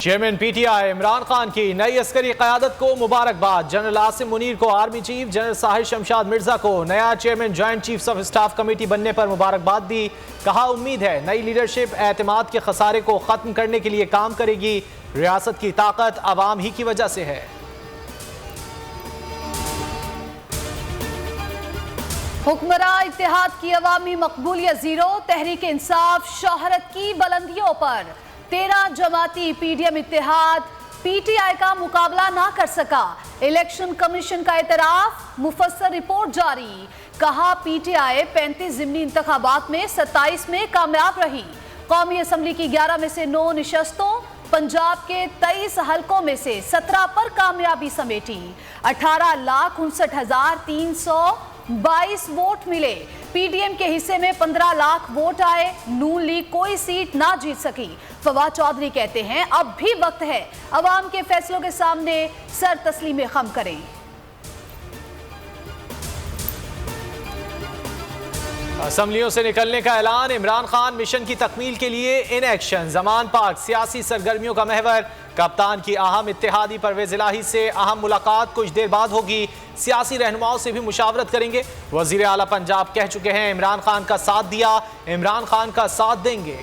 Chairman PTI Imran Khan की नई अस्करी क़यादत को मुबारकबाद। जनरल आसिम मुनीर को army chief, general Sahir Shamshad Mirza को नया chairman joint chiefs of staff committee बनने पर मुबारकबाद दी। कहा उम्मीद है नई लीडरशिप एतमाद के खसारे को खत्म करने के लिए काम करेगी। रियासत की ताकत अवाम ही की वजह से है। हुक्मरां इत्तेहाद की अवामी मकबूलियत जीरो, तहरीक इंसाफ शोहरत की बुलंदियों पर। 13 जमाती पीडीएम इत्तेहाद पीटीआई का मुकाबला ना कर सका। इलेक्शन कमीशन का एतराफ, मुफस्सल रिपोर्ट जारी। कहा पीटीआई 35 ज़िमनी इंतखाबात में 27 में कामयाब रही। कौमी असम्बली की 11 में से 9 निशस्तों, पंजाब के 23 हलकों में से 17 पर कामयाबी समेटी। 18,59,322 वोट मिले। पीडीएम के हिस्से में 15 लाख वोट आए। नून लीग कोई सीट ना जीत सकी। फवाद चौधरी कहते हैं अब भी वक्त है अवाम के फैसलों के सामने सर तस्लीम खम करें। असम्बलियों से निकलने का ऐलान, इमरान खान मिशन की तकमील के लिए इन एक्शन। जमान पार्क सियासी सरगर्मियों का महवर। कप्तान की अहम इत्तेहादी परवेज इलाही से अहम मुलाकात कुछ देर बाद होगी। सियासी रहनुमाओं से भी मुशावरत करेंगे। वजीर आला पंजाब कह चुके हैं इमरान खान का साथ दिया, इमरान खान का साथ देंगे।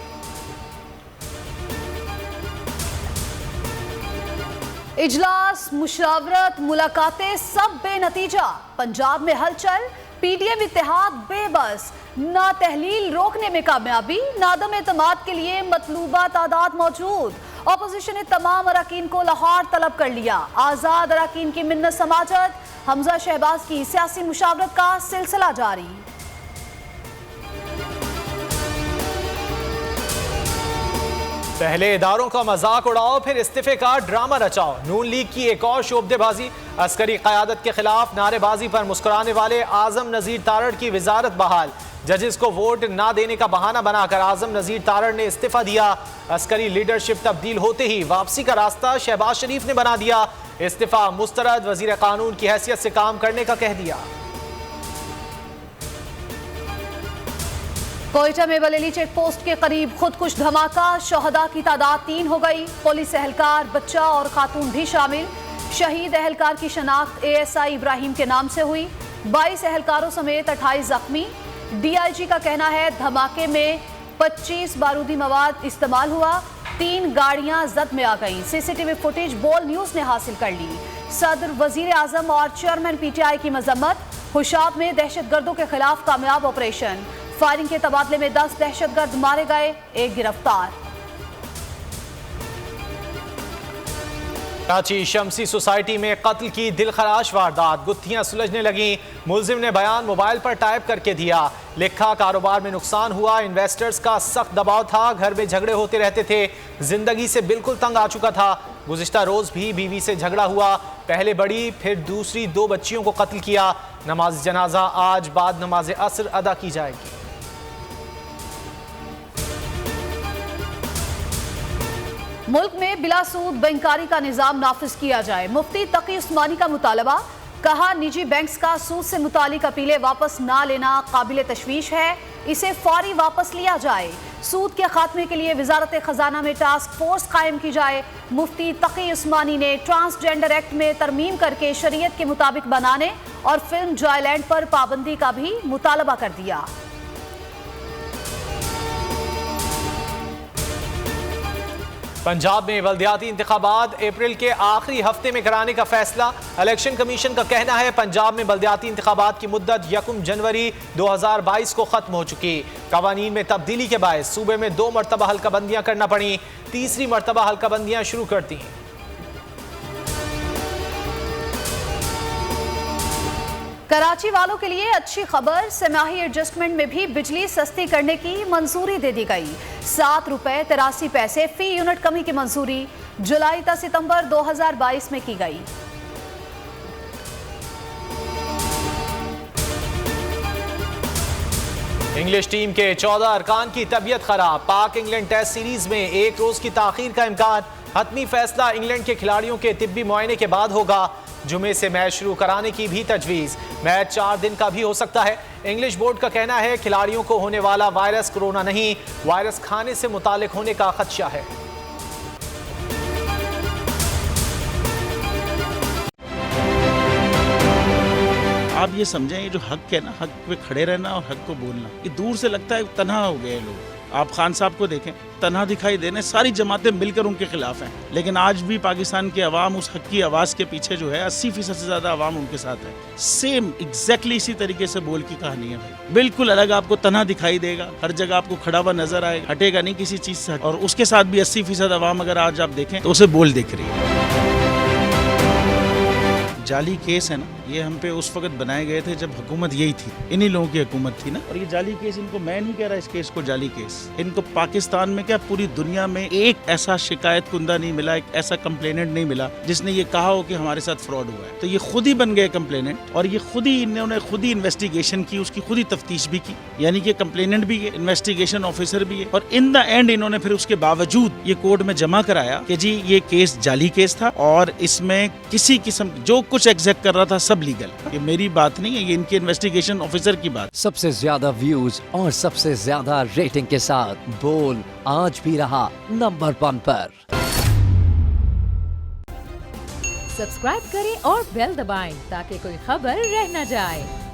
इजलास, मुशावरत, मुलाकातें सब बेनतीजा। पंजाब में हलचल, पीडीएम इत्तेहाद बेबस। ना तहलील रोकने में कामयाबी, नादम एतमाद के लिए मतलूबा तादाद मौजूद। ऑपोजिशन ने तमाम अरकान को लाहौर तलब कर लिया। आज़ाद अरकान की मिन्नत समाजत, हमजा शहबाज की सियासी मुशावरत का सिलसिला जारी। पहले इदारों का मजाक उड़ाओ, फिर इस्तीफे का ड्रामा रचाओ। नून लीग की एक और शोबदेबाजी। अस्करी क़यादत के खिलाफ नारेबाजी पर मुस्कुराने वाले आजम नज़ीर तारड़ की वजारत बहाल। जजेस को वोट ना देने का बहाना बनाकर आजम नज़ीर तारड़ ने इस्तीफा दिया। अस्करी लीडरशिप तब्दील होते ही वापसी का रास्ता शहबाज शरीफ ने बना दिया। इस्तीफा मुस्तरद, वजीर कानून की हैसियत से काम करने का कह दिया। कोयटा में बलेली चेक पोस्ट के करीब खुदकुश धमाका, शहदा की तादाद 3 हो गई। पुलिस एहलकार, बच्चा और खातून भी शामिल। शहीद एहलकार की शनाख्त एएसआई इब्राहिम के नाम से हुई। 22 एहलकारों समेत 28 जख्मी। डीआईजी का कहना है धमाके में 25 बारूदी मवाद इस्तेमाल हुआ। 3 गाड़ियां जद में आ गईं। सीसीटीवी फुटेज बोल न्यूज ने हासिल कर ली। सदर, वजीर आजम और चेयरमैन पीटीआई की मजम्मत। हुशाब में दहशतगर्दों के खिलाफ कामयाब ऑपरेशन। फायरिंग के तबादले में 10 दहशतगर्द मारे गए, 1 गिरफ्तार। कराची शमसी सोसाइटी में कत्ल की दिलखराश वारदात। गुत्थियां सुलझने लगी। मुलजिम ने बयान मोबाइल पर टाइप करके दिया। लिखा कारोबार में नुकसान हुआ, इन्वेस्टर्स का सख्त दबाव था, घर में झगड़े होते रहते थे, जिंदगी से बिल्कुल तंग आ चुका था। गुज़िश्ता रोज भी बीवी से झगड़ा हुआ। पहले बड़ी फिर दूसरी 2 बच्चियों को कत्ल किया। नमाज जनाजा आज बाद नमाज असर अदा की जाएगी। मुल्क में बिला सूद बैंकारी का निजाम नाफिज किया जाए, मुफ्ती तकी उस्मानी का मुतालबा। कहा निजी बैंक्स का सूद से मुतालिक अपीलें वापस ना लेना काबिल तशवीश है, इसे फौरी वापस लिया जाए। सूद के खात्मे के लिए वजारत खजाना में टास्क फोर्स कायम की जाए। मुफ्ती तकी उस्मानी ने ट्रांसजेंडर एक्ट में तरमीम करके शरीयत के मुताबिक बनाने और फिल्म जॉयलैंड पर पाबंदी का भी मुतालबा कर दिया। पंजाब में बल्दियाती इंतखाबात अप्रैल के आखिरी हफ्ते में कराने का फैसला। इलेक्शन कमीशन का कहना है पंजाब में बल्दियाती इंतखाबात की मुद्दत 1 जनवरी 2022 को खत्म हो चुकी। कवानीन में तब्दीली के बायस सूबे में 2 मरतबा हल्काबंदियां करना पड़ी, तीसरी मरतबा हल्काबंदियां शुरू कर दी। कराची वालों के लिए अच्छी खबर, समाही एडजस्टमेंट में भी बिजली सस्ती करने की मंजूरी दे दी गई। 7 रुपए 83 पैसे फी यूनिट कमी की मंजूरी जुलाई से सितंबर 2022 में की गई। इंग्लिश टीम के 14 अरकान की तबीयत खराब। पाक इंग्लैंड टेस्ट सीरीज में 1 रोज की ताखीर का इम्कान। हतमी फैसला इंग्लैंड के खिलाड़ियों के तिब्बी मुआयने के बाद होगा। जुमे से मैच शुरू कराने की भी तजवीज़। मैच 4 दिन का भी हो सकता है। इंग्लिश बोर्ड का कहना है खिलाड़ियों को होने वाला वायरस कोरोना नहीं, वायरस खाने से मुतालिक होने का खदशा है। आप ये समझें, ये जो हक है ना, हक पे खड़े रहना और हक को बोलना, ये दूर से लगता है तन्हा हो गए लोग। आप खान साहब को देखें, तन्हा दिखाई देने, सारी जमातें मिलकर उनके खिलाफ हैं, लेकिन आज भी पाकिस्तान की आवाम उस हक की आवाज़ के पीछे जो है 80% से ज़्यादा आवाम उनके साथ है। सेम एग्जैक्टली इसी तरीके से बोल की कहानी है भाई, बिल्कुल अलग आपको तन्हा दिखाई देगा, हर जगह आपको खड़ा हुआ नजर आएगा, हटेगा नहीं किसी चीज़ से। और उसके साथ भी 80% आवाम अगर आज आप देखें तो उसे बोल दिख रही है। जाली केस है ना, ये हम पे उस वक्त बनाए गए थे जब हुकूमत यही थी, इन्हीं लोगों की हुकूमत थी ना। और ये जाली केस, इनको मैं नहीं कह रहा इस केस को जाली केस, इनको पाकिस्तान में क्या पूरी दुनिया में एक ऐसा शिकायत कुंदा नहीं मिला, एक ऐसा कंप्लेनेंट नहीं मिला जिसने ये कहा हो कि हमारे साथ फ्रॉड हुआ है। तो ये खुद ही बन गए कंप्लेनेंट और ये खुद ही इन्होंने खुद ही इन्वेस्टिगेशन की, उसकी खुद ही तफ्तीश भी की, यानी कि कंप्लेनेंट भी है, इन्वेस्टिगेशन ऑफिसर भी है। और इन द एंड इन्होंने फिर उसके बावजूद ये कोर्ट में जमा कराया कि जी ये केस जाली केस था और इसमें किसी किस्म जो कुछ एग्जैक्ट कर रहा था सब लीगल। ये मेरी बात नहीं है, ये इनके इन्वेस्टिगेशन ऑफिसर की बात। सबसे ज्यादा व्यूज और सबसे ज्यादा रेटिंग के साथ बोल आज भी रहा नंबर 1 पर। सब्सक्राइब करें और बेल दबाएं ताकि कोई खबर रह न जाए।